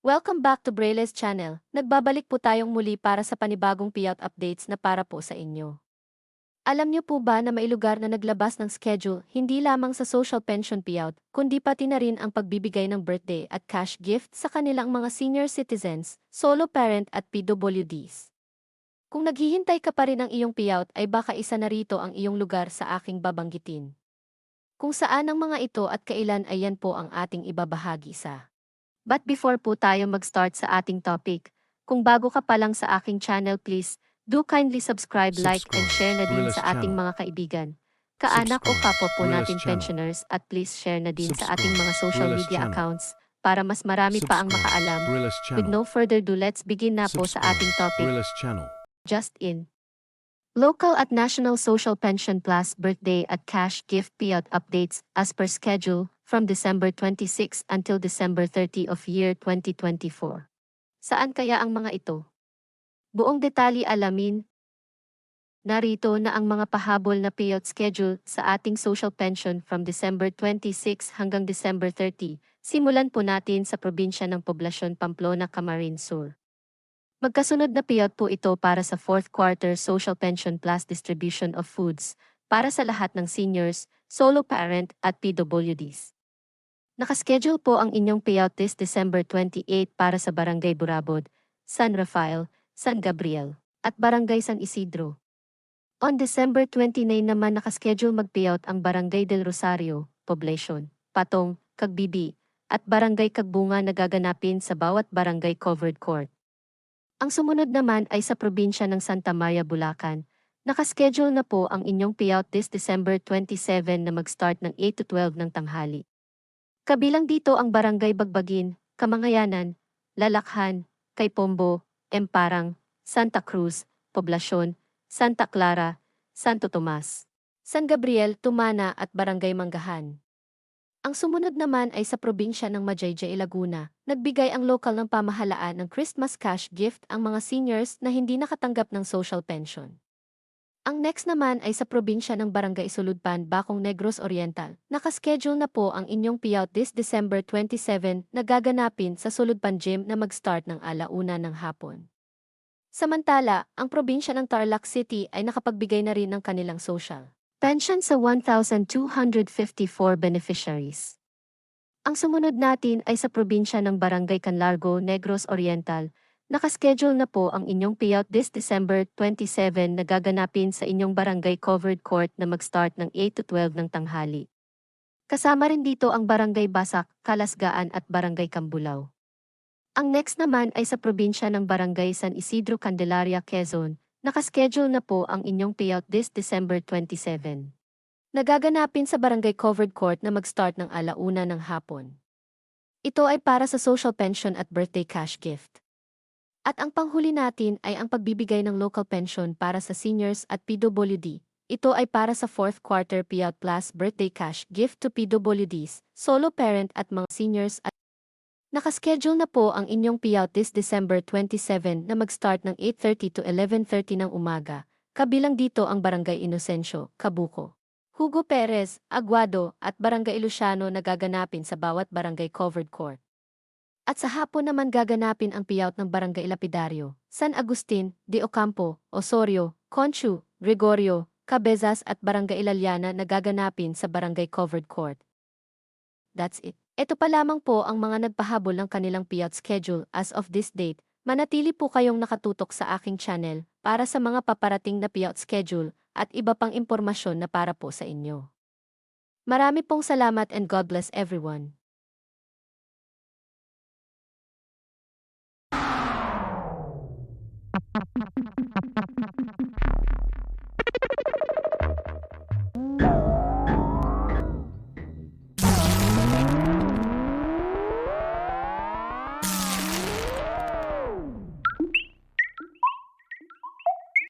Welcome back to Brayles Channel. Nagbabalik po tayong muli para sa panibagong payout updates na para po sa inyo. Alam niyo po ba na may lugar na naglabas ng schedule hindi lamang sa social pension payout, kundi pati na rin ang pagbibigay ng birthday at cash gift sa kanilang mga senior citizens, solo parent at PWDs. Kung naghihintay ka pa rin ng iyong payout ay baka isa na rito ang iyong lugar sa aking babanggitin. Kung saan ang mga ito at kailan ay yan po ang ating ibabahagi sa. But before po tayo mag-start sa ating topic, kung bago ka pa lang sa aking channel please, do kindly subscribe, like, and share na din sa ating mga kaibigan, kaanak o kapwa po natin pensioners at please share na din sa ating mga social media accounts para mas marami pa ang makaalam. With no further ado, let's begin na po sa ating topic. Just in. Local at National Social Pension Plus birthday at cash gift payout updates as per schedule from December 26 until December 30 of year 2024. Saan kaya ang mga ito? Buong detalye alamin. Narito na ang mga pahabol na payout schedule sa ating social pension from December 26 hanggang December 30. Simulan po natin sa probinsya ng Poblacion, Pamplona, Camarines Sur. Magkasunod na payout po ito para sa 4th quarter Social Pension Plus distribution of foods para sa lahat ng seniors, solo parent at PWDs. Nakaschedule po ang inyong payout this December 28 para sa Barangay Burabod, San Rafael, San Gabriel, at Barangay San Isidro. On December 29 naman nakaschedule mag-payout ang Barangay del Rosario, Poblacion, Patong, Cagbibi, at Barangay Cagbunga na gaganapin sa bawat barangay covered court. Ang sumunod naman ay sa probinsya ng Santa Maria, Bulacan. Nakaschedule na po ang inyong payout this December 27 na mag-start ng 8 to 12 ng tanghali. Kabilang dito ang Barangay Bagbagin, Kamangayanan, Lalakhan, Kaypombo, Emparang, Santa Cruz, Poblacion, Santa Clara, Santo Tomas, San Gabriel, Tumana at Barangay Manggahan. Ang sumunod naman ay sa probinsya ng Majayjay, Laguna. Nagbigay ang lokal ng pamahalaan ng Christmas cash gift ang mga seniors na hindi nakatanggap ng social pension. Ang next naman ay sa probinsya ng Barangay Suludpan, Bacong Negros Oriental. Nakaschedule na po ang inyong payout this December 27 na gaganapin sa Suludpan Gym na mag-start ng 1:00 ng hapon. Samantala, ang probinsya ng Tarlac City ay nakapagbigay na rin ng kanilang social pension sa 1,254 beneficiaries. Ang sumunod natin ay sa probinsya ng Barangay Canlargo, Negros Oriental. Nakaschedule na po ang inyong payout this December 27 na gaganapin sa inyong barangay covered court na mag-start ng 8 to 12 ng tanghali. Kasama rin dito ang Barangay Basak, Kalasgaan at Barangay Cambulao. Ang next naman ay sa probinsya ng Barangay San Isidro, Candelaria, Quezon. Nakaschedule na po ang inyong payout this December 27. Nagaganapin sa barangay covered court na mag-start ng 1:00 ng hapon. Ito ay para sa social pension at birthday cash gift. At ang panghuli natin ay ang pagbibigay ng local pension para sa seniors at PWD. Ito ay para sa 4th quarter payout plus birthday cash gift to PWDs, solo parent at mga seniors at nakaschedule na po ang inyong payout this December 27 na mag-start ng 8:30 to 11:30 ng umaga, kabilang dito ang Barangay Inocencio, Cabuco, Hugo Perez, Aguado at Barangay Luciano na gaganapin sa bawat barangay covered court. At sa hapon naman gaganapin ang payout ng Barangay Lapidario, San Agustin, De Ocampo, Osorio, Conchu, Gregorio, Cabezas at Barangay Ilaliana na gaganapin sa barangay covered court. That's it. Ito pa lamang po ang mga nagpahabol ng kanilang payout schedule as of this date. Manatili po kayong nakatutok sa aking channel para sa mga paparating na payout schedule at iba pang impormasyon na para po sa inyo. Marami pong salamat and God bless everyone.